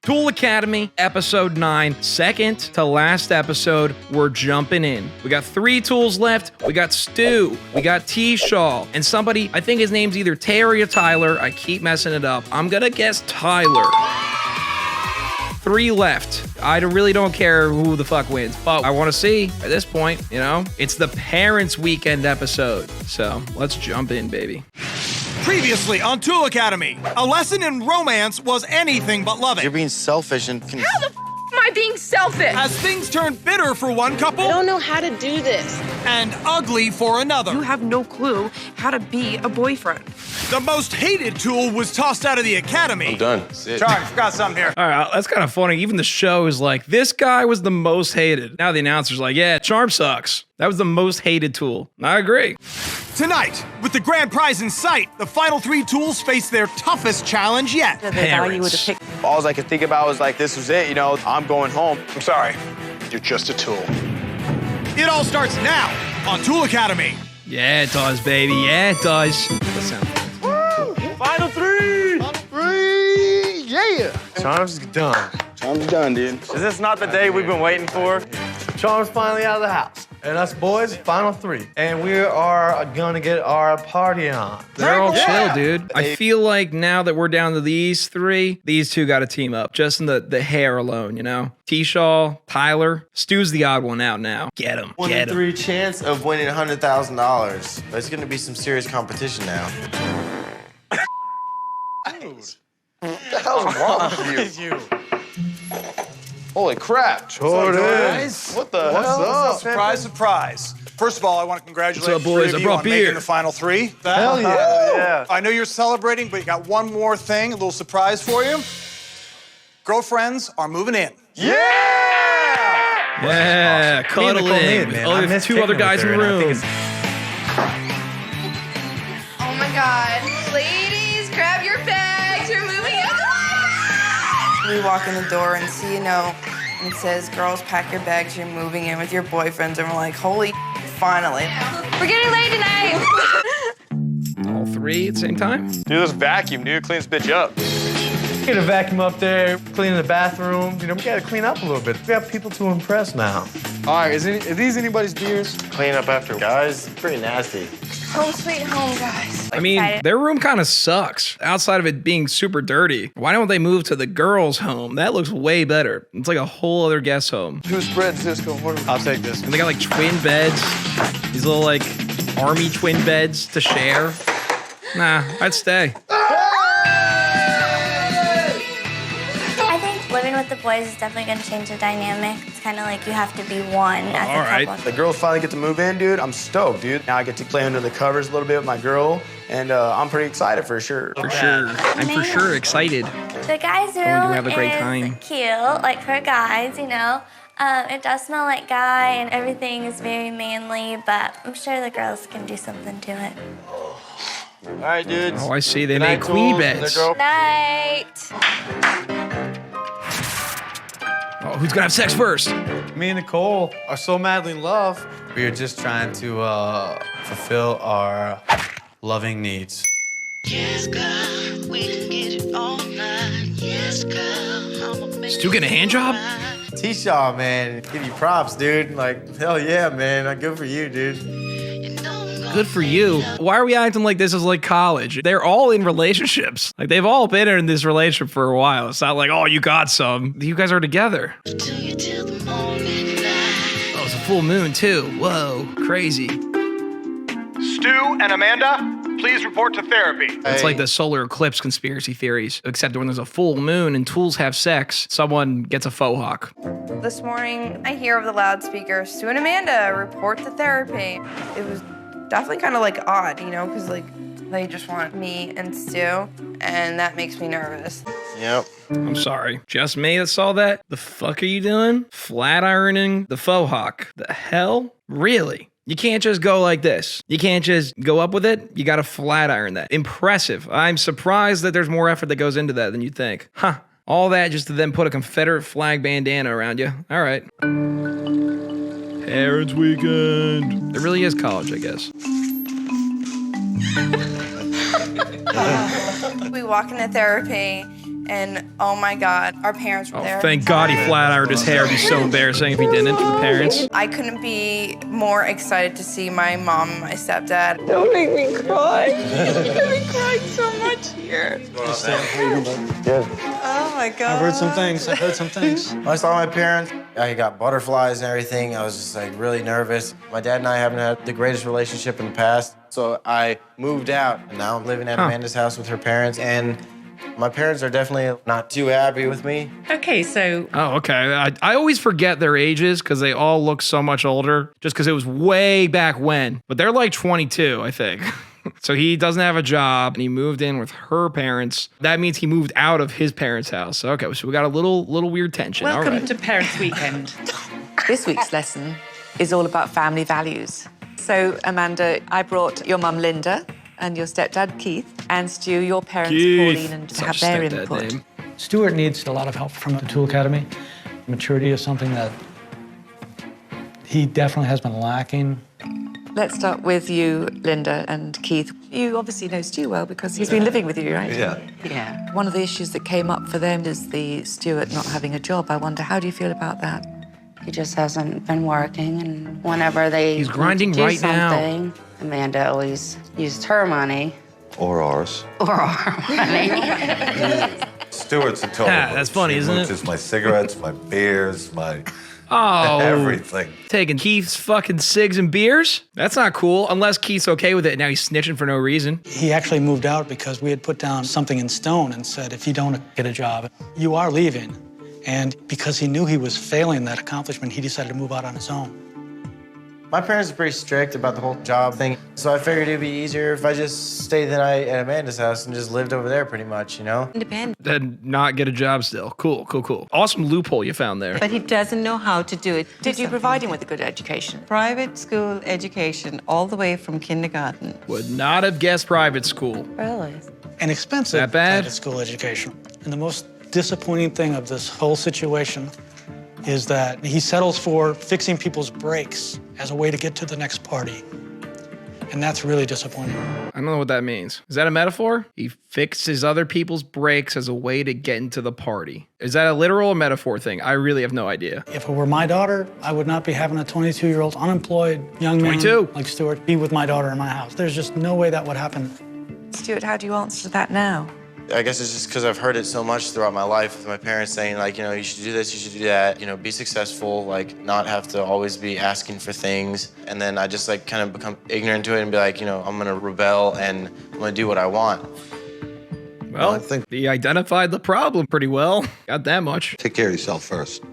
Tool Academy, episode 9, second to last episode. We're jumping in. We got 3 tools left. We got Stu, we got T-Shaw, and somebody, I think his name's either Terry or Tyler. I keep messing it up. I'm gonna guess Tyler. 3 left. I really don't care who the fuck wins, but I want to see at this point, you know, it's the Parents Weekend episode. So let's jump in, baby. Previously on Tool Academy, a lesson in romance was anything but loving. You're being selfish and... How the f am I being selfish? As things turned bitter for one couple... I don't know how to do this. ...and ugly for another. You have no clue how to be a boyfriend. The most hated tool was tossed out of the academy. I'm done. That's it. Charlie, forgot something here. All right, that's kind of funny. Even the show is like, this guy was the most hated. Now the announcer's like, yeah, Charm sucks. That was the most hated tool. I agree. Tonight, with the grand prize in sight, the final 3 tools face their toughest challenge yet. Parents. All I could think about was like, this was it, you know, I'm going home. I'm sorry. You're just a tool. It all starts now on Tool Academy. Yeah, it does, baby. Yeah, it does. Final 3! Final 3! Yeah! Charm's done. Charm's done, dude. Is this not the day we've been waiting for? Charm's finally out of the house. And us boys, final 3. And we are gonna get our party on. They're all chill, dude. I feel like now that we're down to these 3, these 2 got to team up. Just in the hair alone, you know? T-Shaw, Tyler, Stu's the odd one out now. Get him, One get in him. 3 chance of winning $100,000. But it's gonna be some serious competition now. What the hell's wrong with you? Holy crap. Jordan. What the hell? up? Surprise, surprise. First of all, I want to congratulate What's up, boys? the 3 of I you brought on beer. making the final 3. Hell yeah. I know you're celebrating, but you got one more thing, a little surprise for you. Girlfriends are moving in. Yeah, cuddling. man. Oh, I there's miss 2 other kicking guys in with the her, and I room. think Oh my God. Ladies, grab your bags. You're moving in. We walk in the door and see a note and it says, girls, pack your bags, you're moving in with your boyfriends. And we're like, holy, finally. We're getting late tonight. All 3 at the same time? Dude, this vacuum, dude, cleans bitch up. Get a vacuum up there, cleaning the bathroom. You know, we gotta clean up a little bit. We got people to impress now. All right, are these anybody's beers? Clean up after guys, pretty nasty. Home sweet home, guys. I mean, their room kind of sucks. Outside of it being super dirty. Why don't they move to the girls' home? That looks way better. It's like a whole other guest home. Who's spread, Cisco? I'll take this. And they got like twin beds. These little like army twin beds to share. Nah, I'd stay. I think living with the boys is definitely going to change the dynamic. It's kind of like you have to be one as all a right. couple. The girls finally get to move in, dude. I'm stoked, dude. Now I get to play under the covers a little bit with my girl, and I'm pretty excited for sure. For sure. I'm for sure excited. The guys' room have a great time. is cute, like for guys, you know. It does smell like guy and everything is very manly, but I'm sure the girls can do something to it. All right, dudes. Oh, I see. They Good made night, queenie tools. beds. The girl- Night. Oh, who's gonna have sex first? Me and Nicole are so madly in love. We are just trying to fulfill our loving needs. Yes, girl, we can get it all night. Yes, girl, I'ma make Stu getting a hand job? T-Shaw, man, give you props, dude. Like, hell yeah, man. Good for you, dude. Good for you. Why are we acting like this is like college? They're all in relationships. Like they've all been in this relationship for a while. It's not like, oh, you got some. You guys are together. Oh, it's a full moon too. Whoa, crazy. Stu and Amanda, please report to therapy. It's like the solar eclipse conspiracy theories, except when there's a full moon and tools have sex, someone gets a faux hawk. This morning, I hear over the loudspeaker, Stu and Amanda, report to therapy. It was definitely kind of like odd, you know, because like they just want me and Stu, and that makes me nervous. Yep. I'm sorry. Just me that saw that? The fuck are you doing? Flat ironing the faux hawk. The hell? Really? You can't just go like this. You can't just go up with it. You gotta flat iron that. Impressive. I'm surprised that there's more effort that goes into that than you think. Huh. All that just to then put a Confederate flag bandana around you. All right. Parents Weekend. It really is college, I guess. We walk into therapy, And oh my God, our parents were there. Thank God he flat ironed his hair. It'd be so embarrassing if he didn't for the parents. I couldn't be more excited to see my mom and my stepdad. Don't make me cry. I'm crying so much here. Oh my God. I've heard some things. When I saw my parents, I got butterflies and everything. I was just like really nervous. My dad and I haven't had the greatest relationship in the past, so I moved out. And now I'm living at Amanda's house with her parents, and my parents are definitely not too happy with me. Okay, so... Oh, okay. I always forget their ages because they all look so much older just because it was way back when. But they're like 22, I think. So he doesn't have a job and he moved in with her parents. That means he moved out of his parents' house. Okay, so we got a little weird tension. Welcome all right. to Parents' Weekend. This week's lesson is all about family values. So, Amanda, I brought your mum, Linda, and your stepdad, Keith, and Stu, your parents, Pauline, and to have their input. Name. Stuart needs a lot of help from the Tool Academy. Maturity is something that he definitely has been lacking. Let's start with you, Linda and Keith. You obviously know Stu well because he's been living with you, right? Yeah. One of the issues that came up for them is the Stuart not having a job. I wonder, how do you feel about that? He just hasn't been working, and whenever he's grinding do right something, Amanda always used her money. Or ours. Or our money. Stuart's a total. That's funny, isn't it? Just my cigarettes, my beers, my everything. Taking Keith's fucking cigs and beers? That's not cool, unless Keith's okay with it. Now he's snitching for no reason. He actually moved out because we had put down something in stone and said, if you don't get a job, you are leaving. And because he knew he was failing that accomplishment, he decided to move out on his own. My parents are pretty strict about the whole job thing, so I figured it'd be easier if I just stayed the night at Amanda's house and just lived over there pretty much, you know? Independent. Then not get a job still. Cool. Awesome loophole you found there. But he doesn't know how to do it. Did you provide him with a good education? Private school education all the way from kindergarten. Would not have guessed private school. Really? An expensive That bad? private school education. And the most disappointing thing of this whole situation is that he settles for fixing people's brakes as a way to get to the next party. And that's really disappointing. I don't know what that means. Is that a metaphor? He fixes other people's brakes as a way to get into the party. Is that a literal or metaphor thing? I really have no idea. If it were my daughter, I would not be having a 22-year-old unemployed young man 22. like Stuart be with my daughter in my house. There's just no way that would happen. Stuart, how do you answer that now? I guess it's just because I've heard it so much throughout my life with my parents saying, like, you know, you should do this, you should do that, you know, be successful, like, not have to always be asking for things. And then I just, like, kind of become ignorant to it and be like, you know, I'm gonna rebel and I'm gonna do what I want. Well, I think he identified the problem pretty well. Got that much. Take care of yourself first.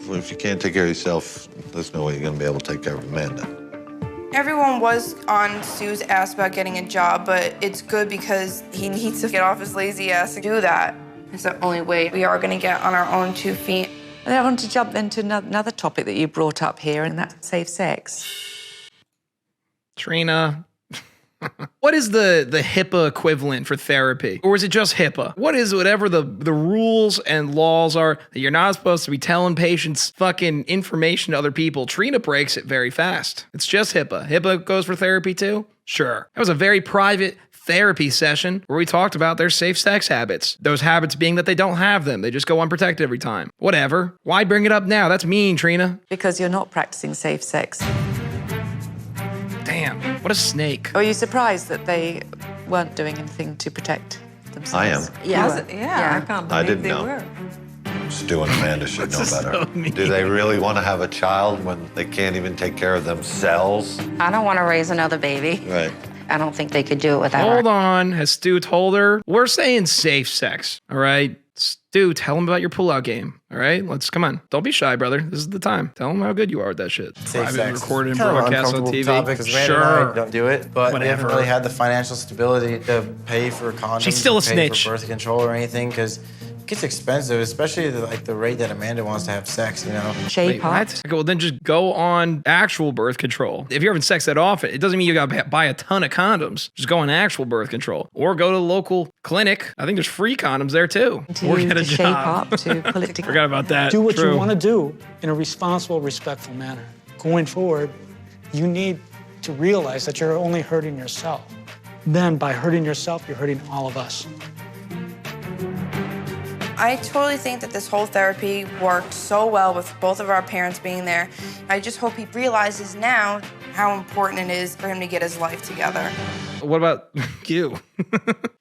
If you can't take care of yourself, there's no way you're gonna be able to take care of Amanda. Everyone was on Stu's ass about getting a job, but it's good because he needs to get off his lazy ass to do that. It's the only way we are gonna get on our own 2 feet. And I want to jump then to another topic that you brought up here, and that's safe sex. Trina, what is the HIPAA equivalent for therapy? Or is it just HIPAA? What is whatever the rules and laws are that you're not supposed to be telling patients fucking information to other people? Trina breaks it very fast. It's just HIPAA. HIPAA goes for therapy too? Sure. That was a very private therapy session where we talked about their safe sex habits. Those habits being that they don't have them. They just go unprotected every time. Whatever. Why bring it up now? That's mean, Trina. Because you're not practicing safe sex. Damn, what a snake. Are you surprised that they weren't doing anything to protect themselves? I am. Yeah, I can't believe I didn't they know. were. Stu and Amanda should know better. so mean. Do they really want to have a child when they can't even take care of themselves? I don't want to raise another baby. Right. I don't think they could do it without Hold her. on. Has Stu told her? We're saying safe sex, all right? Stu, tell him about your pullout game, all right? Come on. Don't be shy, brother. This is the time. Tell him how good you are with that shit. Safe Private, sex. recorded and Kind of broadcast on uncomfortable TV. topic, 'cause Amanda and I don't do it, but we Whatever. haven't really had the financial stability to pay for condoms. She's still or a pay snitch. For birth control or anything, because it gets expensive, especially the rate that Amanda wants to have sex, you know? Wait, what? Okay, well, then just go on actual birth control. If you're having sex that often, it doesn't mean you gotta buy a ton of condoms. Just go on actual birth control. Or go to the local clinic. I think there's free condoms there too. Or get a to shape job. up, to pull it together. Forgot about that. Do what True. you want to do in a responsible, respectful manner. Going forward, you need to realize that you're only hurting yourself. Then by hurting yourself, you're hurting all of us. I totally think that this whole therapy worked so well with both of our parents being there. I just hope he realizes now how important it is for him to get his life together. What about you?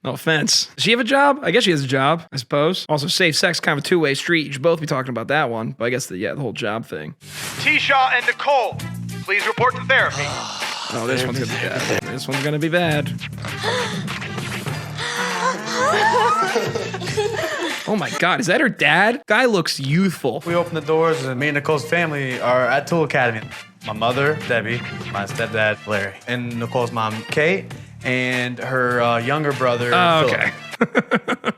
No offense. Does she have a job? I guess she has a job, I suppose. Also, safe sex, kind of a two-way street. You should both be talking about that one. But I guess, the whole job thing. T-Shaw and Nicole, please report to therapy. Oh, this one's gonna be bad. This one's gonna be bad. Oh my God, is that her dad? Guy looks youthful. We open the doors and me and Nicole's family are at Tool Academy. My mother, Debbie, my stepdad, Larry, and Nicole's mom, Kate, and her younger brother, okay. I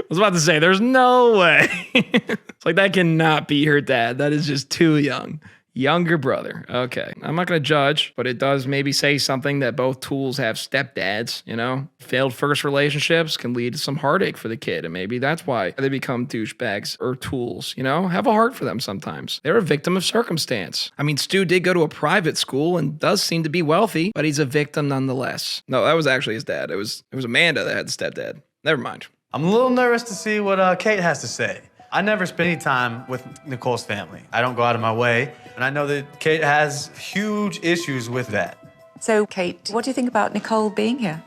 was about to say, there's no way. It's like, that cannot be her dad. That is just too young. Younger brother. Okay. I'm not going to judge, but it does maybe say something that both tools have stepdads, you know? Failed first relationships can lead to some heartache for the kid, and maybe that's why they become douchebags or tools, you know? Have a heart for them sometimes. They're a victim of circumstance. I mean, Stu did go to a private school and does seem to be wealthy, but he's a victim nonetheless. No, that was actually his dad. It was Amanda that had the stepdad. Never mind. I'm a little nervous to see what Kate has to say. I never spend any time with Nicole's family. I don't go out of my way, and I know that Kate has huge issues with that. So, Kate, what do you think about Nicole being here?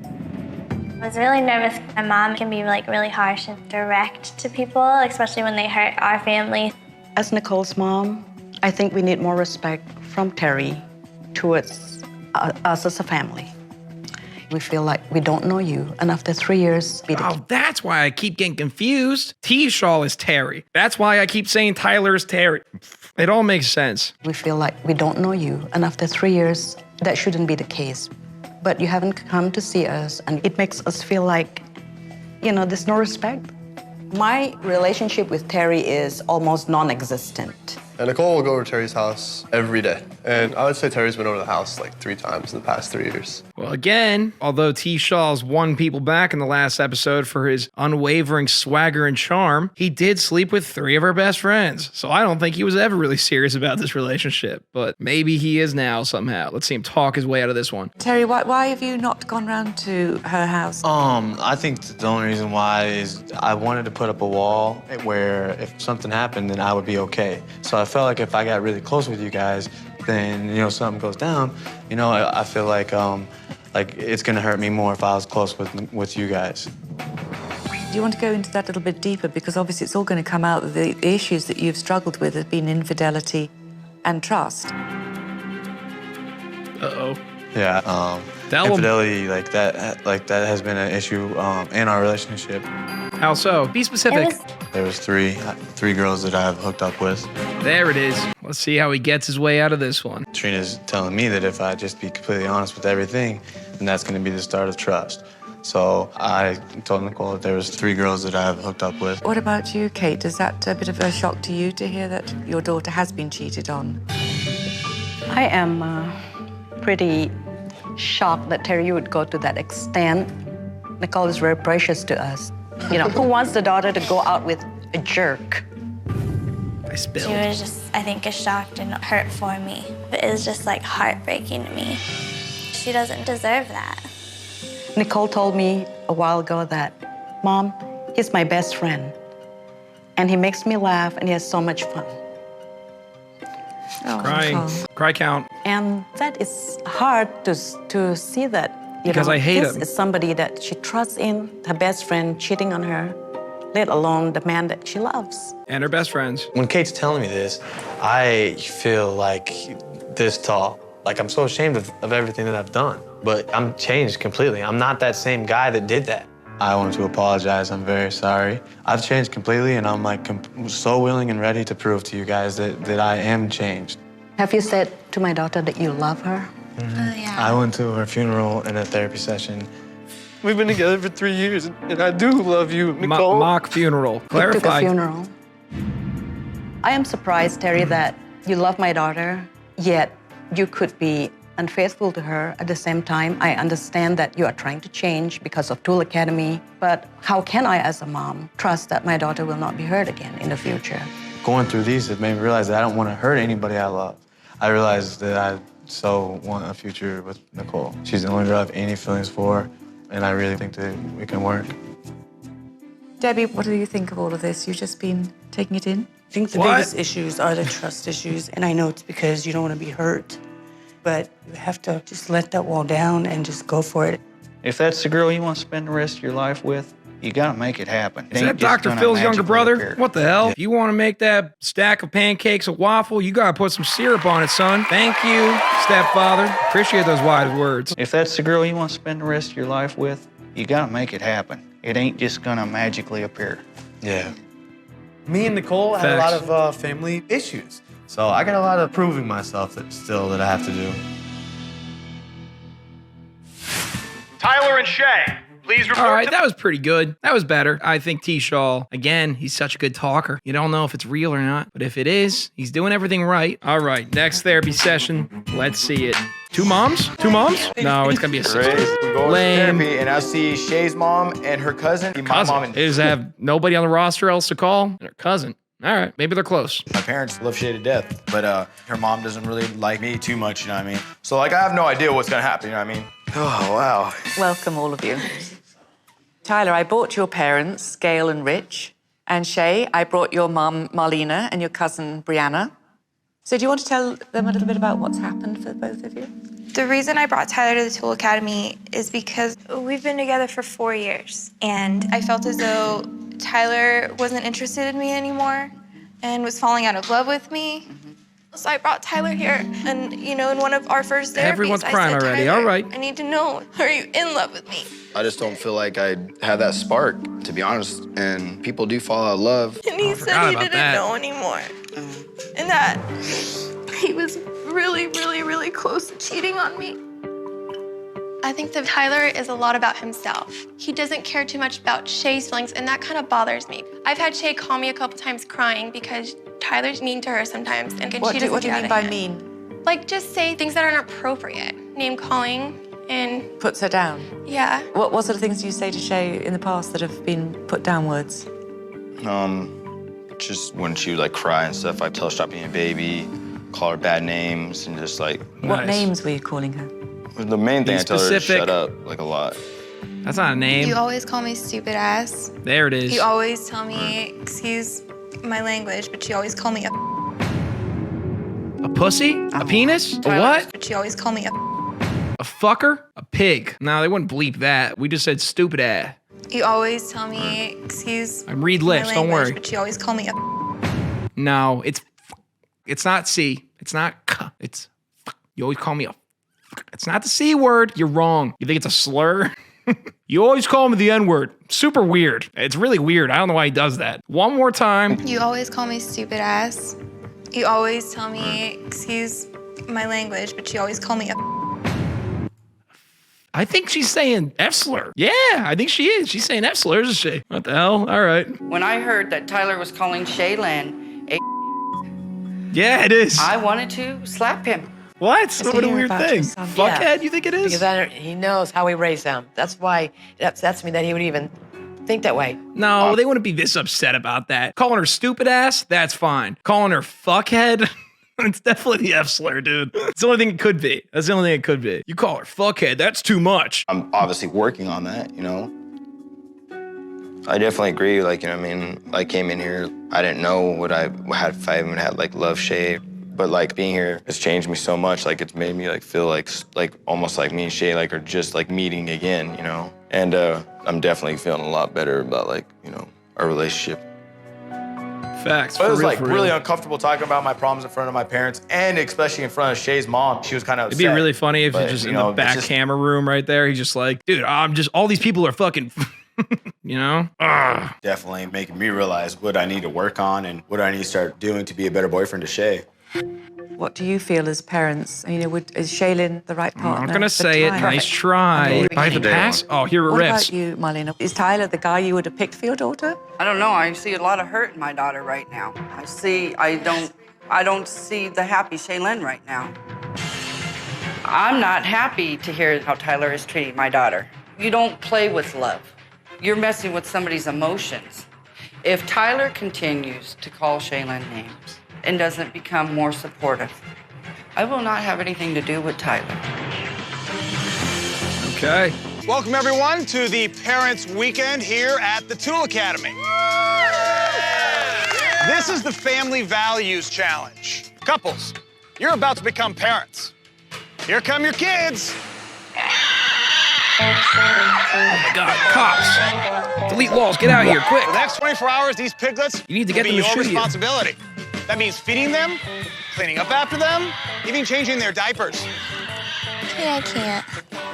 I was really nervous. My mom can be like really harsh and direct to people, especially when they hurt our family. As Nicole's mom, I think we need more respect from Terry towards us as a family. We feel like we don't know you, and after 3 years... Oh, that's why I keep getting confused. T-Shaw is Terry. That's why I keep saying Tyler is Terry. It all makes sense. We feel like we don't know you, and after 3 years, that shouldn't be the case. But you haven't come to see us, and it makes us feel like, you know, there's no respect. My relationship with Terry is almost non-existent. And Nicole will go over to Terry's house every day. And I would say Terry's been over the house like 3 times in the past 3 years. Well, again, although T. Shaw's won people back in the last episode for his unwavering swagger and charm, he did sleep with 3 of her best friends. So I don't think he was ever really serious about this relationship. But maybe he is now somehow. Let's see him talk his way out of this one. Terry, why have you not gone round to her house? I think the only reason why is I wanted to put up a wall where if something happened, then I would be okay. So I felt like if I got really close with you guys, then, you know, something goes down, you know, I feel like it's gonna hurt me more if I was close with you guys. Do you want to go into that a little bit deeper? Because obviously it's all going to come out that the issues that you've struggled with have been infidelity and trust. Uh-oh. Yeah, infidelity, like that has been an issue in our relationship. How so? Be specific. There was three girls that I've hooked up with. There it is. Let's see how he gets his way out of this one. Trina's telling me that if I just be completely honest with everything, then that's going to be the start of trust. So I told Nicole that there was 3 girls that I've hooked up with. What about you, Kate? Is that a bit of a shock to you to hear that your daughter has been cheated on? I am pretty shocked that Terry would go to that extent. Nicole is very precious to us. You know, who wants the daughter to go out with a jerk? I spilled. She was just, I think, shocked and hurt for me. It was just like heartbreaking to me. She doesn't deserve that. Nicole told me a while ago that, Mom, he's my best friend. And he makes me laugh and he has so much fun. Oh, crying. Cry count. And that is hard to see that. Because I hate him. This is somebody that she trusts in, her best friend cheating on her, let alone the man that she loves. And her best friends. When Kate's telling me this, I feel like this tall. Like I'm so ashamed of everything that I've done. But I'm changed completely. I'm not that same guy that did that. I want to apologize. I'm very sorry. I've changed completely, and I'm like so willing and ready to prove to you guys that I am changed. Have you said to my daughter that you love her? Mm-hmm. Yeah. I went to her funeral and a therapy session. We've been together for 3 years, and I do love you, Nicole. Mock funeral. Clarify. You took a funeral. I am surprised, Terry, that you love my daughter, yet you could be unfaithful to her at the same time. I understand that you are trying to change because of Tool Academy, but how can I, as a mom, trust that my daughter will not be hurt again in the future? Going through these, it made me realize that I don't want to hurt anybody I love. I realized that I so want a future with Nicole. She's the only girl I have any feelings for, and I really think that we can work. Debbie, what do you think of all of this? You've just been taking it in? I think the biggest issues are the trust issues, and I know it's because you don't want to be hurt, but you have to just let that wall down and just go for it. If that's the girl you want to spend the rest of your life with, you gotta make it happen. Is that Dr. Phil's younger brother? What the hell? If you want to make that stack of pancakes a waffle, you gotta put some syrup on it, son. Thank you, stepfather. Appreciate those wise words. If that's the girl you want to spend the rest of your life with, you gotta make it happen. It ain't just gonna magically appear. Yeah. Me and Nicole had a lot of family issues. So I got a lot of proving myself that I have to do. Tyler and Shay, please report. All right, that was pretty good. That was better. I think T-Shaw, again, he's such a good talker. You don't know if it's real or not, but if it is, he's doing everything right. All right, next therapy session. Let's see it. Two moms? Two moms? No, it's gonna be a sister. We go to therapy, and I see Shay's mom and her cousin. My mom and Is have nobody on the roster else to call? And her cousin. All right, maybe they're close. my parents love Shay to death, but her mom doesn't really like me too much, you know what I mean? So, like, I have no idea what's gonna happen, you know what I mean? Oh, wow. Welcome, all of you. Tyler, I brought your parents, Gail and Rich. And Shay, I brought your mum, Marlena, and your cousin, Brianna. So do you want to tell them a little bit about what's happened for both of you? The reason I brought Tyler to the Tool Academy is because we've been together for 4 years, and I felt as though Tyler wasn't interested in me anymore and was falling out of love with me. So I brought Tyler here, and in one of our first therapies, Everyone's crying I said, already. Tyler, All right. I need to know, are you in love with me? I just don't feel like I have that spark, to be honest. And people do fall out of love. And he said he didn't know anymore, and that he was really, really, really close to cheating on me. I think that Tyler is a lot about himself. He doesn't care too much about Shay's feelings, and that kind of bothers me. I've had Shay call me a couple times crying because Tyler's mean to her sometimes, and she doesn't What do you get mean out by of hand. mean? Like, just say things that aren't appropriate. Name calling and, Puts her down. yeah. What sort of things do you say to Shay in the past that have been put downwards? Just when she would like cry and stuff, I tell her stop being a baby, call her bad names, and just like. What names were you calling her? The main thing Be I tell her is specific. shut up, like a lot. That's not a name. You always call me stupid ass. There it is. You always tell me, excuse my language, but you always call me A pussy? A penis? A what? But you always call me A fucker? A pig? No, they wouldn't bleep that. We just said stupid ass. You always tell me, excuse I read my lips, don't language, worry. but you always call me No, it's not C. It's not K. It's you always call me a. It's not the C word. You're wrong. You think it's a slur? You always call me the N word. Super weird. It's really weird. I don't know why he does that. One more time. You always call me stupid ass. You always tell me, excuse my language, but you always call me I think she's saying F slur. Yeah, I think she is. She's saying F slurs, isn't she? What the hell? All right. When I heard that Tyler was calling Shaylin a Yeah, it is. I wanted to slap him. What? What a weird thing. Fuckhead, you think it is? Because he knows how we raised him. That's why it upsets me that he would even think that way. No, they wouldn't be this upset about that. Calling her stupid ass, that's fine. Calling her fuckhead, it's definitely the F slur, dude. It's the only thing it could be. That's the only thing it could be. You call her fuckhead, that's too much. I'm obviously working on that, you know? I definitely agree, like, you know what I mean? I came in here, I didn't know what I had if I even had, like, love Shay. But, like, being here has changed me so much. Like, it's made me, like, feel like almost like me and Shay, like, are just, like, meeting again, you know? And I'm definitely feeling a lot better about, like, you know, our relationship. Facts. But it was, real, like, really uncomfortable talking about my problems in front of my parents, and especially in front of Shay's mom. She was kind of upset. It'd be really funny if But, you're just you in know, the back it's just- camera room right there. He's just like, dude, all these people are fucking, you know? Ugh. Definitely making me realize what I need to work on and what I need to start doing to be a better boyfriend to Shay. What do you feel as parents? You know, is Shaylin the right partner? I'm not gonna for say it. Tyler? Nice try. By the pass? Oh, here it What rips. about you, Marlena? Is Tyler the guy you would have picked for your daughter? I don't know. I see a lot of hurt in my daughter right now. I don't see the happy Shaylin right now. I'm not happy to hear how Tyler is treating my daughter. You don't play with love. You're messing with somebody's emotions. If Tyler continues to call Shaylin names and doesn't become more supportive, I will not have anything to do with Tyler. Okay. Welcome, everyone, to the Parents' Weekend here at the Tool Academy. This is the Family Values Challenge. Couples, you're about to become parents. Here come your kids. Oh my God, cops. Delete walls, get out of here, quick. For the next 24 hours, these piglets You need to get will them be to your shoot you. responsibility. That means feeding them, cleaning up after them, even changing their diapers. Yeah, I can't.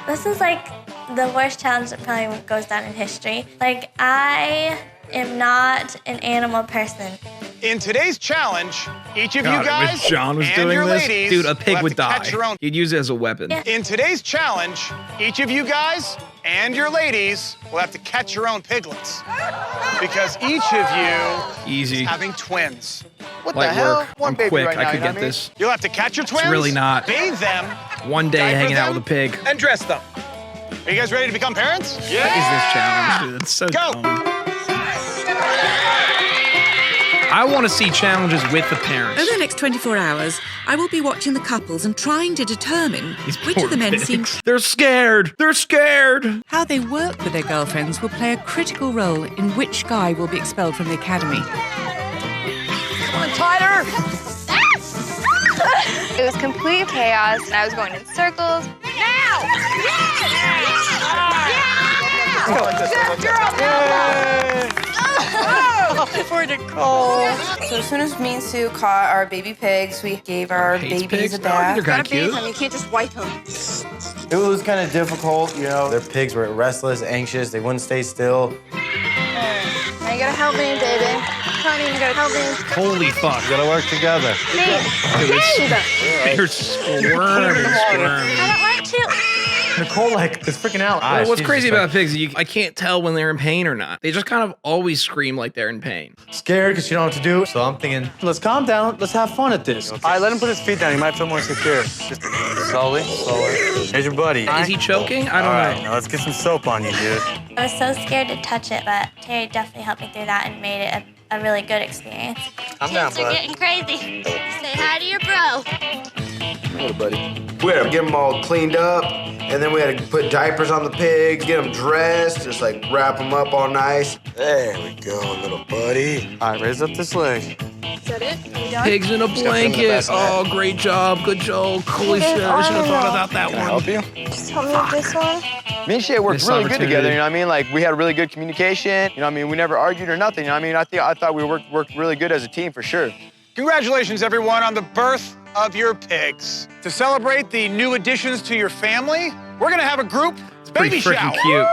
This is like the worst challenge that probably goes down in history. Like, I am not an animal person. In today's challenge, each of God, you guys if John was and doing your this, ladies dude, a will pig have would to die. catch your own. You'd use it as a weapon. In today's challenge, each of you guys and your ladies will have to catch your own piglets. Because each of you Easy. is having twins. What Light the hell? work. One I'm baby quick. right I now, could you know get what I mean? this. You'll have to catch your twins, really not. bathe them, One day diaper hanging out them, with a pig. and dress them. Are you guys ready to become parents? What is this challenge, dude? It's so dumb. I want to see challenges with the parents. Over the next 24 hours, I will be watching the couples and trying to determine which of the men seem... They're scared. They're scared. How they work with their girlfriends will play a critical role in which guy will be expelled from the academy. Come on, Tyler! It was complete chaos, and I was going in circles. Now! Good girl, For Nicole. So as soon as me and Sue caught our baby pigs, we gave our babies pigs? a Oh, bath. they're kinda cute. You can't just wipe them. It was kind of difficult, you know. Their pigs were restless, anxious. They wouldn't stay still. Now you gotta help me, baby. Honey, you gotta help me. Holy fuck. We gotta work together. They're squirming. I don't want to. Nicole, like, is freaking out. Well, what's She's crazy just, about pigs is I can't tell when they're in pain or not. They just kind of always scream like they're in pain. scared because she don't know what to do. So I'm thinking, let's calm down. Let's have fun at this. All right, let him put his feet down. He might feel more secure. Just slowly, slowly. Here's your buddy. Is he choking? I don't All right, know. now let's get some soap on you, dude. I was so scared to touch it, but Terry definitely helped me through that and made it a really good experience. Calm down, Kids are bud. getting crazy. Say hi to your bro. Hey, buddy. We had to get them all cleaned up, and then we had to put diapers on the pigs, get them dressed, just like wrap them up all nice. There we go, little buddy. All right, raise up this leg. Is that it? Are you done? Pigs in a blanket. Oh, great job. Good job. Holy shit. I should have thought about that Can I one. help you? Just help me with this one. Me and Shay worked Missed really good opportunity. together, you know what I mean? Like, we had really good communication, you know what I mean? We never argued or nothing, you know what I mean? I thought we worked really good as a team, for sure. Congratulations, everyone, on the birth of your pigs. To celebrate the new additions to your family, we're gonna have a group Pretty baby freaking shower. cute.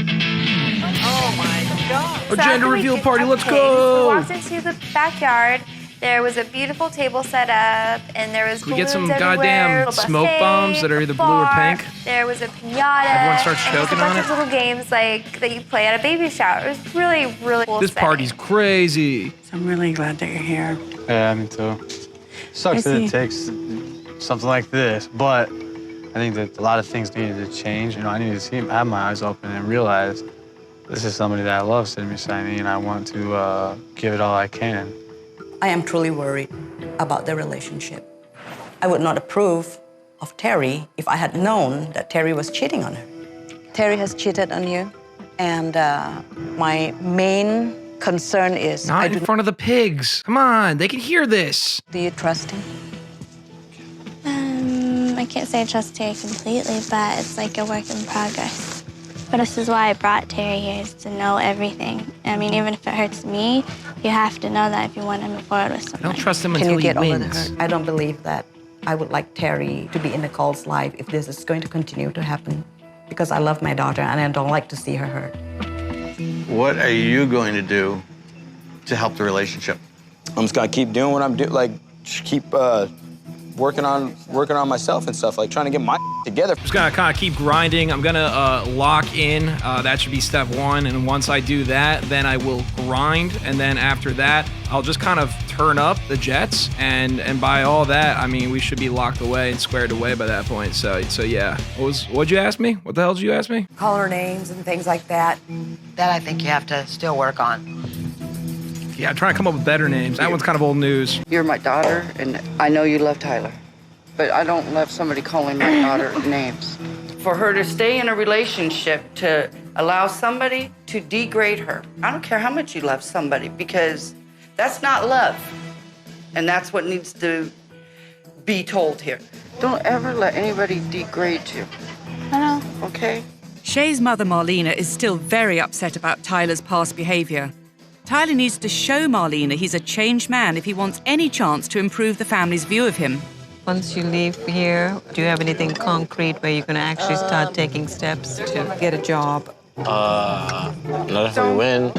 Oh my God. A gender reveal party. Let's We go. walked into the backyard. There was a beautiful table set up, and there was Can we get some balloons everywhere, goddamn a smoke buffet, bombs that are either blue or bar. pink? There was a pinata. Everyone starts and just choking a bunch on of it? little games like that you play at a baby shower. It was really, really cool. This setting. party's crazy. I'm really glad that you're here. Yeah, me too. Sucks that it takes something like this, but I think that a lot of things needed to change. You know, I needed to have my eyes open and realize this is somebody that I love sitting beside me, and I want to give it all I can. I am truly worried about their relationship. I would not approve of Terry if I had known that Terry was cheating on her. Terry has cheated on you, and my main concern is... Not in front of the pigs. Come on, they can hear this. Do you trust him? I can't say I trust Terry completely, but it's like a work in progress. But this is why I brought Terry here, is to know everything. I mean, even if it hurts me, you have to know that if you want to move forward with I something. don't trust him Can until you get he over the wins. hurt? I don't believe that I would like Terry to be in Nicole's life if this is going to continue to happen, because I love my daughter and I don't like to see her hurt. What are you going to do to help the relationship? I'm just gonna keep doing what I'm doing, like just keep working on myself and stuff, like trying to get my together. Just gonna kind of keep grinding. I'm gonna lock in. That should be step one. And once I do that, then I will grind. And then after that, I'll just kind of turn up the jets. And by all that, I mean, we should be locked away and squared away by that point. So yeah. What'd you ask me? What the hell did you ask me? Call her names and things like that. That I think you have to still work on. Yeah, I'm trying to come up with better names. That one's kind of old news. You're my daughter, and I know you love Tyler. but I don't love somebody calling my daughter names. For her to stay in a relationship, to allow somebody to degrade her. I don't care how much you love somebody, because that's not love. And that's what needs to be told here. Don't ever let anybody degrade you. I know. Okay? Shay's mother, Marlena, is still very upset about Tyler's past behavior. Tyler needs to show Marlena he's a changed man if he wants any chance to improve the family's view of him. Once you leave here, do you have anything concrete where you're going to actually start taking steps to get a job? Not if we win.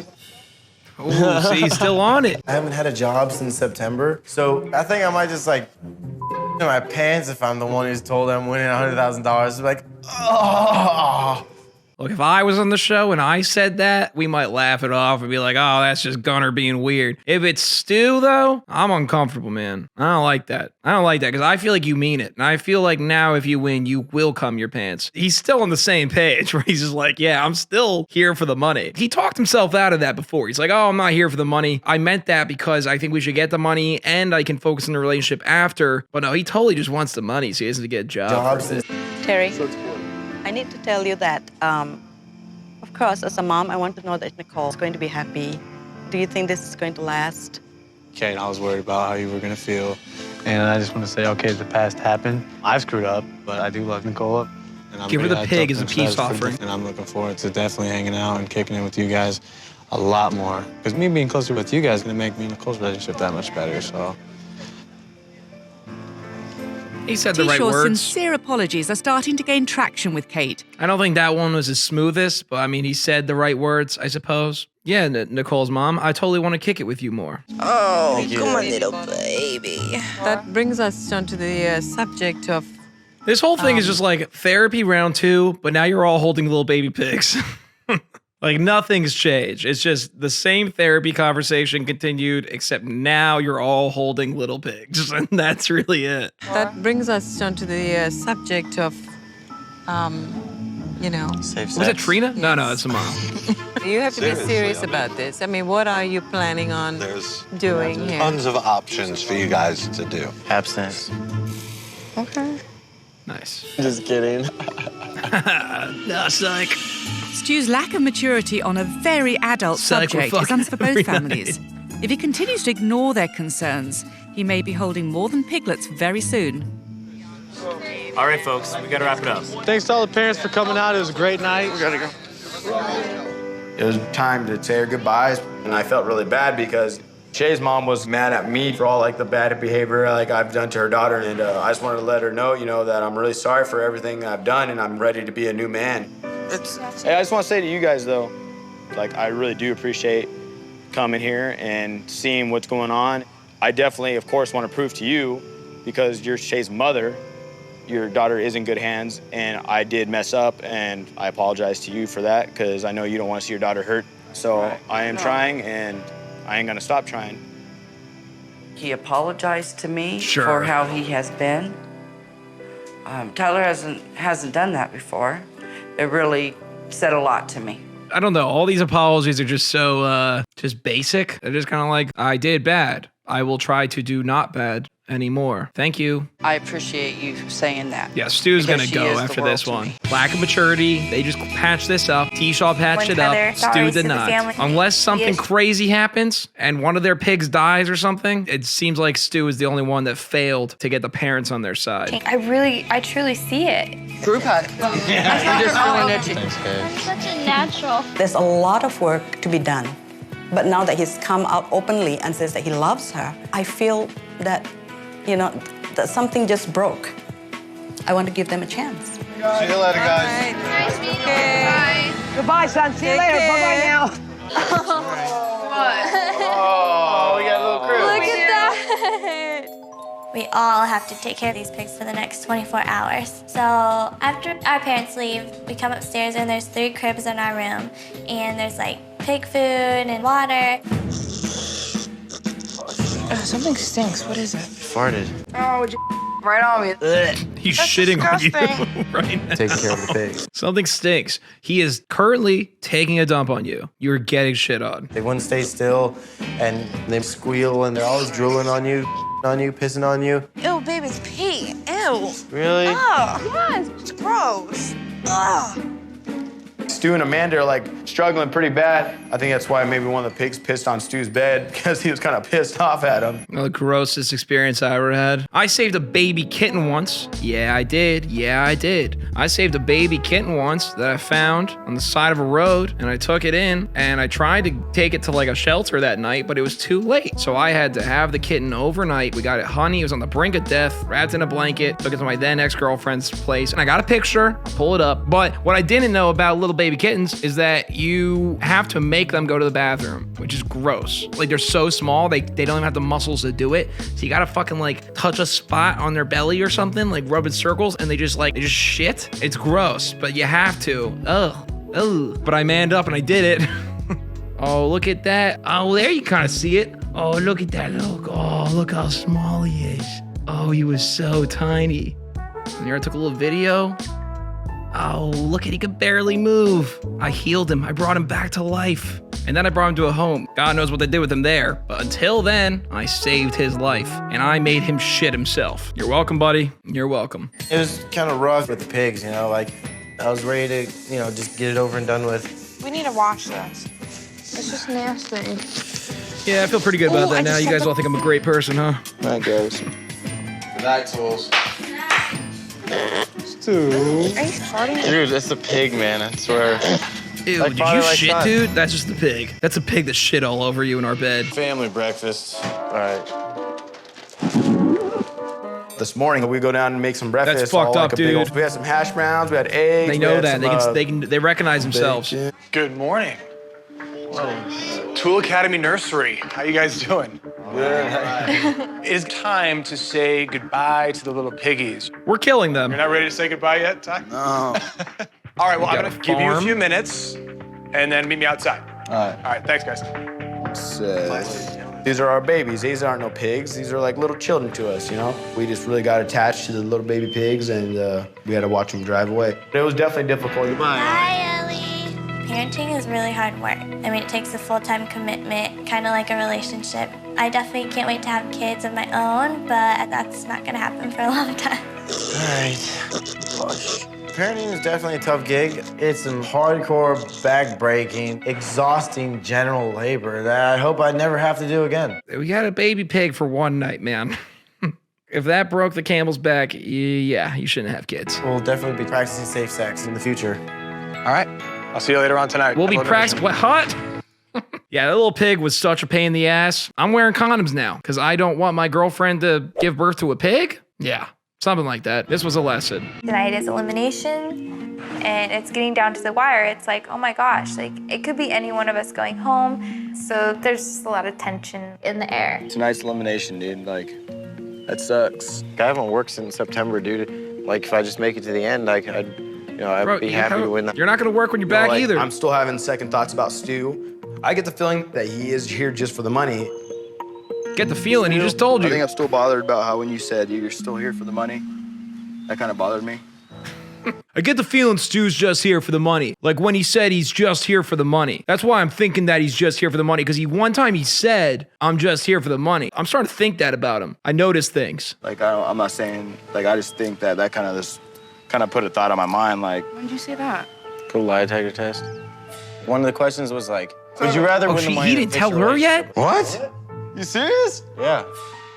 Ooh, see, he's still on it. I haven't had a job since September, so I think I might just like in my pants if I'm the one who's told I'm winning $100,000. Like, oh. Look, if I was on the show and I said that, we might laugh it off and be like, oh, that's just Gunnar being weird. If it's Stu, though, I'm uncomfortable, man. I don't like that. I don't like that because I feel like you mean it. And I feel like now if you win, you will cum your pants. He's still on the same page where he's just like, yeah, I'm still here for the money. He talked himself out of that before. He's like, oh, I'm not here for the money. I meant that because I think we should get the money and I can focus on the relationship after. But no, he totally just wants the money, so he has to get a job. Terry, I need to tell you that, of course, as a mom, I want to know that Nicole is going to be happy. Do you think this is going to last? Kate, I was worried about how you were going to feel. And I just want to say, okay, the past happened. I've screwed up, but I do love Nicole. And I'm Give her the hyped pig up as a and peace excited for offering. And I'm looking forward to definitely hanging out and kicking it with you guys a lot more. Because me being closer with you guys is going to make me and Nicole's relationship that much better, so. He said the right T-Shaw's words. sincere apologies are starting to gain traction with Kate. I don't think that one was as smoothest, but I mean, he said the right words, I suppose. Yeah, Nicole's mom, I totally want to kick it with you more. Oh, come on, little baby. That brings us on to the subject of... This whole thing is just like therapy round 2, but now you're all holding little baby pigs. Like nothing's changed. It's just the same therapy conversation continued, except now you're all holding little pigs, and that's really it. That brings us on to the subject of, you know... Was it Trina? No, it's a mom. You have to be serious about this. I mean, what are you planning on doing here? Tons of options for you guys to do. Abstinence. Okay. Nice. Just kidding. No, psych. Stu's lack of maturity on a very adult Psych, we're subject is fucking unfair for both every families. If he continues to ignore their concerns, he may be holding more than piglets very soon. All right, folks, we gotta wrap it up. Thanks to all the parents for coming out. It was a great night. We gotta go. It was time to say our goodbyes, and I felt really bad because Shay's mom was mad at me for all like the bad behavior like I've done to her daughter, and I just wanted to let her know, that I'm really sorry for everything I've done, and I'm ready to be a new man. Hey, I just want to say to you guys, though, like, I really do appreciate coming here and seeing what's going on. I definitely, of course, want to prove to you, because you're Shay's mother, your daughter is in good hands, and I did mess up, and I apologize to you for that, because I know you don't want to see your daughter hurt. So I am trying, and I ain't gonna stop trying. He apologized to me Sure. for how he has been. Tyler hasn't done that before. It really said a lot to me. I don't know. All these apologies are just so, just basic. They're just kind of like, I did bad. I will try to do not bad anymore. Thank you. I appreciate you saying that. Yeah, Stu's because gonna she go is the after world this to one. me. Lack of maturity. They just patched this up. T-Shaw patched When it up. Tyler Stu sorries did to the not. family. Unless something Yes. crazy happens and one of their pigs dies or something, it seems like Stu is the only one that failed to get the parents on their side. I truly see it. Group hug. You're just feeling itchy. Thanks, Kate. Such a natural. There's a lot of work to be done. But now that he's come out openly and says that he loves her, I feel that, that something just broke. I want to give them a chance. See you later, guys. Nice meeting you. Bye. Goodbye, son. See you later. Bye-bye now. Oh, we got a little crew. Look at that. We all have to take care of these pigs for the next 24 hours. So after our parents leave, we come upstairs and there's 3 cribs in our room. And there's like pig food and water. Something stinks. What is it? Farted. Oh, right on me. He's That's shitting on disgusting. you right now. Taking care of the pigs. Something stinks. He is currently taking a dump on you. You're getting shit on. They wouldn't stay still, and they squeal, and they're always drooling on you, pissing on you. Ew, babe, it's pee. Ew. Really? Oh, yeah, it's gross. Ugh. Stu and Amanda are like struggling pretty bad. I think that's why maybe one of the pigs pissed on Stu's bed because he was kind of pissed off at him. Well, the grossest experience I ever had. I saved a baby kitten once. Yeah, I did. Yeah, I did. I saved a baby kitten once that I found on the side of a road, and I took it in, and I tried to take it to like a shelter that night, but it was too late. So I had to have the kitten overnight. We got it honey. It was on the brink of death, wrapped in a blanket, took it to my then ex-girlfriend's place, and I got a picture. I'll pull it up. But what I didn't know about little baby kittens is that you have to make them go to the bathroom, which is gross. Like, they're so small, they don't even have the muscles to do it. So you gotta fucking like touch a spot on their belly or something, like rub in circles, and they just shit. It's gross, but you have to. Ugh. But I manned up and I did it. Oh, look at that. Oh, there you kind of see it. Oh, look at that. Look how small he is. Oh, he was so tiny. And here I took a little video. Oh, look at, he could barely move. I healed him. I brought him back to life. And then I brought him to a home. God knows what they did with him there. But until then, I saved his life. And I made him shit himself. You're welcome, buddy. You're welcome. It was kind of rough with the pigs, you know, like I was ready to, you know, just get it over and done with. We need to wash this. It's just nasty. Yeah, I feel pretty good about that now. You guys all think I'm a great person, huh? I guess. Good night, Tools. Are you farting? Dude, that's the pig, man, I swear. Ew, Like did father, you like shit, son. dude? That's just the pig. That's a pig that shit all over you in our bed. Family breakfast. All right. This morning, we go down and make some breakfast. That's fucked all up, like a big dude. old- we had some hash browns, we had eggs. They we know had that. some, They recognize themselves. bacon. Good morning. Tool Academy Nursery. How you guys doing? It is time to say goodbye to the little piggies. We're killing them. You're not ready to say goodbye yet, Ty? No. All right, well, We I'm got gonna a give you a farm. few minutes and then meet me outside. All right. All right, thanks, guys. These are our babies. These aren't no pigs. These are like little children to us, you know? We just really got attached to the little baby pigs, and we had to watch them drive away. It was definitely difficult. Hi, Ellie. Parenting is really hard work. I mean, it takes a full-time commitment, kind of like a relationship. I definitely can't wait to have kids of my own, but that's not gonna happen for a long time. All right. Parenting is definitely a tough gig. It's some hardcore, back-breaking, exhausting general labor that I hope I never have to do again. We got a baby pig for one night, man. If that broke the camel's back, yeah, you shouldn't have kids. We'll definitely be practicing safe sex in the future. All right. I'll see you later on tonight. We'll be Have a practicing. What? Hot? Yeah, that little pig was such a pain in the ass. I'm wearing condoms now because I don't want my girlfriend to give birth to a pig. Yeah, something like that. This was a lesson. Tonight is elimination, and it's getting down to the wire. It's like, oh my gosh, like it could be any one of us going home. So there's just a lot of tension in the air. Tonight's elimination, dude. Like, that sucks. I haven't worked since September, dude. Like, if I just make it to the end, like, I'd be happy to win. You're not gonna work when you're back either. I'm still having second thoughts about Stu. I get the feeling that he is here just for the money. Get the feeling, he just told you. I think I'm still bothered about how when you said you're still here for the money, that kind of bothered me. I get the feeling Stu's just here for the money. Like when he said he's just here for the money. That's why I'm thinking that he's just here for the money, because one time he said, I'm just here for the money. I'm starting to think that about him. I notice things. Like, I'm not saying, like, I just think that kind of put a thought on my mind, like. When did you say that? Put a lie detector test. One of the questions was like, would you rather win the money? He didn't tell her yet? What? You serious? Yeah.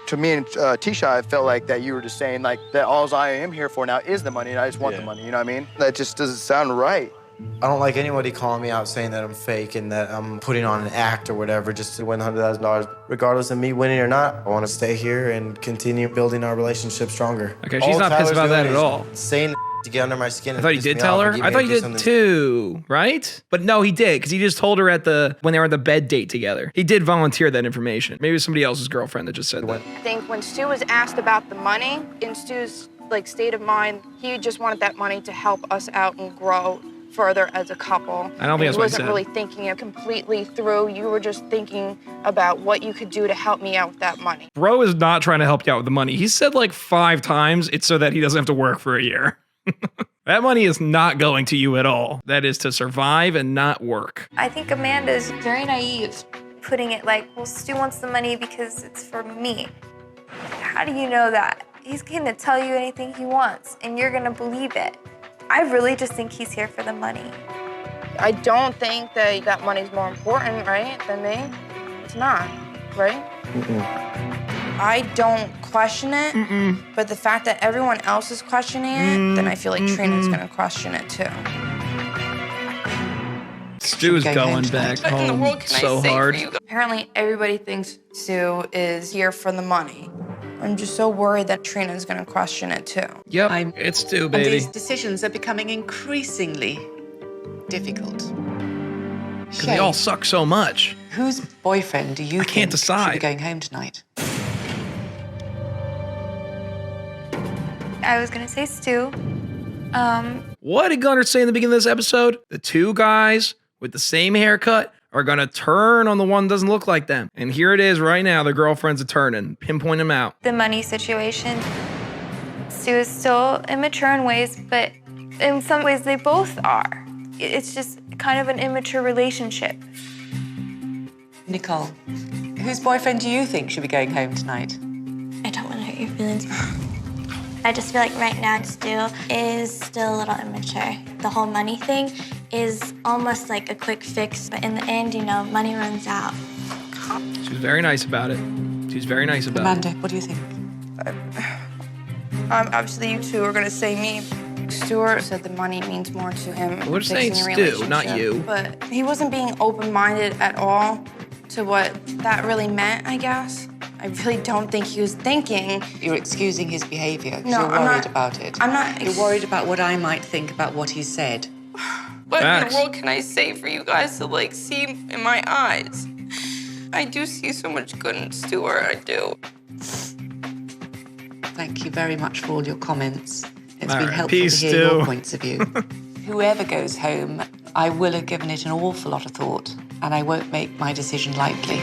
To me and Tisha, I felt like that you were just saying like that all I am here for now is the money and I just want the money, you know what I mean? That just doesn't sound right. I don't like anybody calling me out saying that I'm fake and that I'm putting on an act or whatever just to win $100,000. Regardless of me winning or not, I want to stay here and continue building our relationship stronger. Okay, she's not pissed about that at all. Saying to get under my skin. I thought he did tell her. I thought he did too, right? But no, he did, because he just told her when they were on the bed date together. He did volunteer that information. Maybe it was somebody else's girlfriend that just said that. I think when Stu was asked about the money, in Stu's state of mind, he just wanted that money to help us out and grow further as a couple. I don't think that's you what he wasn't said. really thinking it completely through. You were just thinking about what you could do to help me out with that money. Bro is not trying to help you out with the money. He said like 5 times it's so that he doesn't have to work for a year. That money is not going to you at all. That is to survive and not work. I think Amanda's very naive, putting it like, well, Stu wants the money because it's for me. How do you know that? He's gonna tell you anything he wants, and you're gonna believe it. I really just think he's here for the money. I don't think that that money's more important, right, than me. It's not, right? I don't question it, but the fact that everyone else is questioning it, then I feel like Trina's gonna question it too. Stu's going back What in the home world can I so say for hard. you? Apparently, everybody thinks Stu is here for the money. I'm just so worried that Trina's gonna question it too. Yep, it's Stu, And baby. these decisions are becoming increasingly difficult. Because they all suck so much. Whose boyfriend do you think can't decide. should be going home tonight? I was gonna say Stu. What did Gunnar say in the beginning of this episode? The 2 guys with the same haircut are gonna turn on the one that doesn't look like them. And here it is right now, their girlfriends are turning. Pinpoint them out. The money situation. Stu is still immature in ways, but in some ways they both are. It's just kind of an immature relationship. Nicole, whose boyfriend do you think should be going home tonight? I don't want to hurt your feelings. I just feel like right now Stu is still a little immature. The whole money thing is almost like a quick fix, but in the end, you know, money runs out. She's very nice about it. She's very nice about Amanda, what do you think? Obviously, you two are gonna say me. Stuart said the money means more to him. We're fixing saying the Stu, not relationship. you. But he wasn't being open-minded at all to what that really meant, I guess. I really don't think he was thinking. You're excusing his behavior because No, you're I'm worried not- about it. I'm not You're worried about what I might think about what he said. What in Facts. the world can I say for you guys to, like, see in my eyes? I do see so much good in Stuart, I do. Thank you very much for all your comments. It's All been right, helpful peace, to hear Stu. your points of view. Whoever goes home, I will have given it an awful lot of thought, and I won't make my decision lightly.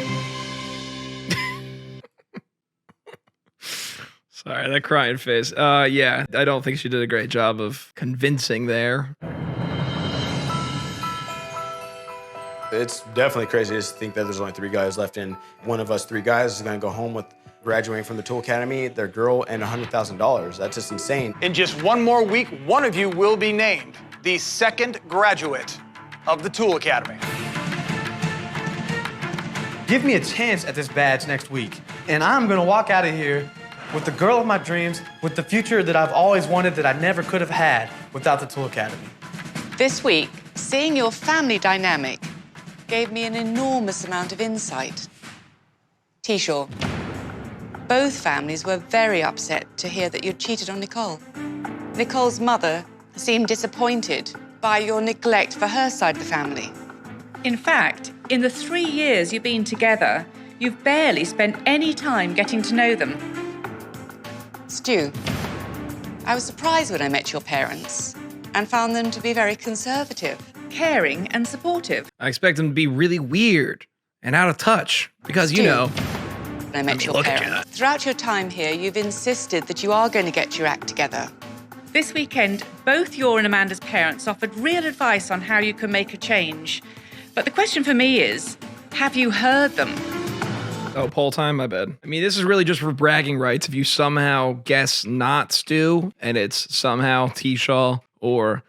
Sorry, that crying face. Yeah, I don't think she did a great job of convincing there. It's definitely crazy to think that there's only 3 guys left, and one of us 3 guys is gonna go home with graduating from the Tool Academy, their girl, and $100,000. That's just insane. In just one more week, one of you will be named the 2nd graduate of the Tool Academy. Give me a chance at this badge next week, and I'm gonna walk out of here with the girl of my dreams, with the future that I've always wanted that I never could have had without the Tool Academy. This week, seeing your family dynamic gave me an enormous amount of insight. T-Shaw, both families were very upset to hear that you'd cheated on Nicole. Nicole's mother seemed disappointed by your neglect for her side of the family. In fact, in the 3 years you've been together, you've barely spent any time getting to know them. Stu, I was surprised when I met your parents and found them to be very conservative. Caring and supportive. I expect them to be really weird and out of touch because, you Stu, know, when I met your look at parents. Throughout your time here, you've insisted that you are going to get your act together. This weekend, both your and Amanda's parents offered real advice on how you can make a change. But the question for me is, have you heard them? Oh, poll time, my bad. I mean, this is really just for bragging rights. If you somehow guess not Stu and it's somehow T-Shaw or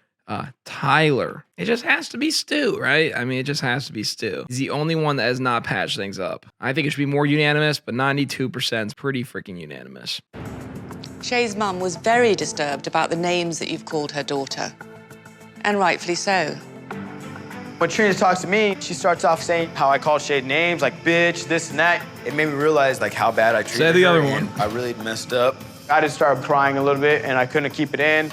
Tyler, it just has to be Stu, right? I mean, it just has to be Stu. He's the only one that has not patched things up. I think it should be more unanimous, but 92% is pretty freaking unanimous. Shay's mum was very disturbed about the names that you've called her daughter, and rightfully so. When Trina talks to me, she starts off saying how I called Shade names, like bitch, this and that. It made me realize like how bad I treated her. Say the other and one. I really messed up. I just started crying a little bit and I couldn't keep it in.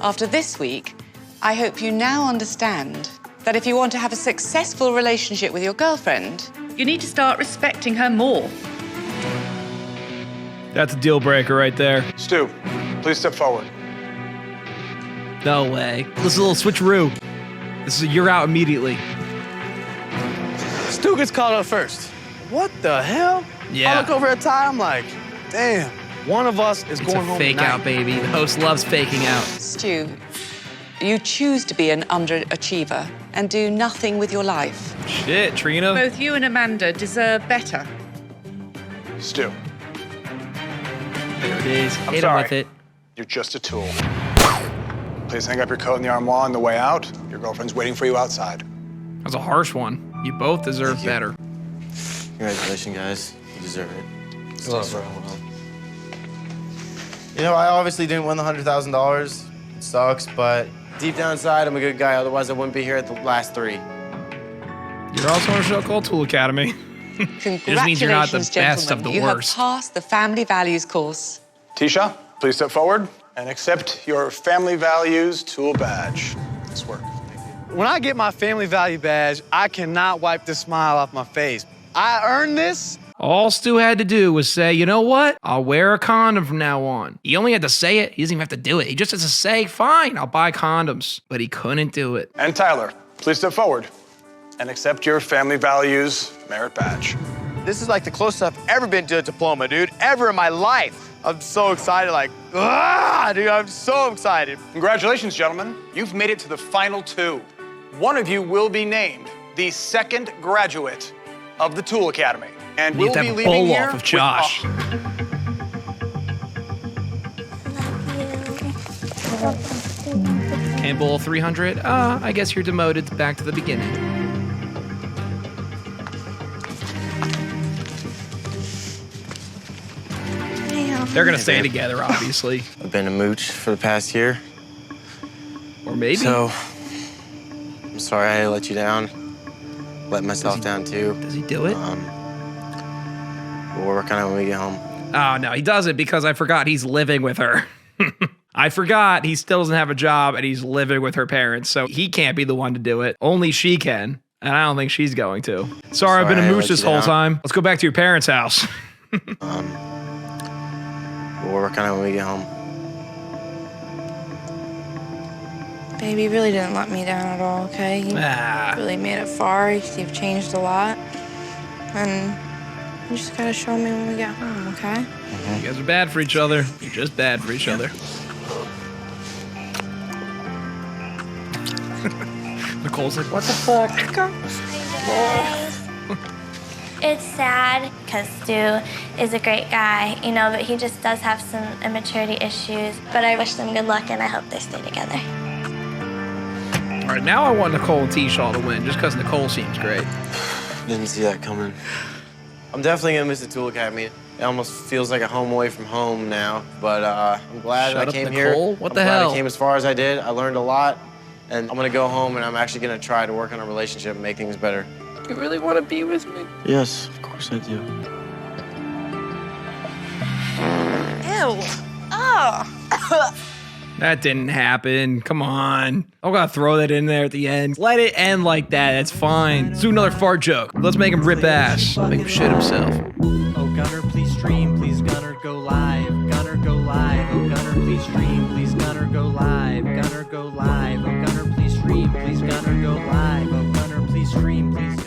After this week, I hope you now understand that if you want to have a successful relationship with your girlfriend, you need to start respecting her more. That's a deal breaker right there. Stu, please step forward. No way. This is a little switcheroo. This is you're out immediately. Stu gets called up first. What the hell? Yeah. I look over at Ty, I'm like, damn, one of us is It's going a home fake tonight. out, baby. The host loves faking out. Stu, you choose to be an underachiever and do nothing with your life. Shit, Trina. Both you and Amanda deserve better. Stu, There it is. I'm Hit him sorry. with it. You're just a tool. Please hang up your coat in the armoire on the way out. Your girlfriend's waiting for you outside. That's a harsh one. You both deserve better. Congratulations, guys. You deserve it. Love, bro. You know, I obviously didn't win the $100,000. It sucks, but deep down inside, I'm a good guy. Otherwise, I wouldn't be here at the last 3. You're also on a show called Tool Academy. It just means you're not the Congratulations, best of gentlemen. the You have worst. passed the family values course. Tisha, please step forward and accept your family values tool badge. Nice work. When I get my family value badge, I cannot wipe the smile off my face. I earned this. All Stu had to do was say, you know what? I'll wear a condom from now on. He only had to say it. He doesn't even have to do it. He just has to say, fine, I'll buy condoms. But he couldn't do it. And Tyler, please step forward and accept your family values merit badge. This is like the closest I've ever been to a diploma, dude, ever in my life. I'm so excited, like, dude, I'm so excited. Congratulations, gentlemen. You've made it to the final 2. One of you will be named the second graduate of the Tool Academy. And You we'll have be to have a leaving pull here off of Josh. Can't bowl 300? I guess you're demoted back to the beginning. They're gonna stay together, obviously. I've been a mooch for the past year. Or maybe. So, I'm sorry I had to let you down. Let myself down, too. Does he do it? We'll work on it when we get home. Oh, no, he doesn't because I forgot he's living with her. I forgot he still doesn't have a job and he's living with her parents, so he can't be the one to do it. Only she can, and I don't think she's going to. Sorry, I've been a mooch this whole time. Let's go back to your parents' house. We'll work on it when we get home. Baby, you really didn't let me down at all, okay? You really made it far. You've changed a lot. And you just gotta show me when we get home, okay? You guys are bad for each other. You're just bad for each other. Nicole's like, what the fuck? It's sad because Stu is a great guy, you know, but he just does have some immaturity issues. But I wish them good luck and I hope they stay together. All right, now I want Nicole and T-Shaw to win just because Nicole seems great. Didn't see that coming. I'm definitely gonna miss the Tool Academy. It almost feels like a home away from home now, but I'm glad Shut I up, came Nicole. here. What the I'm glad hell? I came as far as I did. I learned a lot, and I'm gonna go home and I'm actually gonna try to work on a relationship and make things better. You really want to be with me? Yes, of course I do. Ew. Oh. That didn't happen. Come on. I'm gonna throw that in there at the end. Let it end like that. That's fine. Let's do another fart joke. Let's make him rip ass. Make him shit himself. Oh, Gunner, please stream. Please, Gunner, go live. Gunner, go live. Oh, Gunner, please stream. Please, Gunner, go live. Gunner, go live. Oh, Gunner, please stream. Please, Gunner, go live. Oh, Gunner, please stream. Please.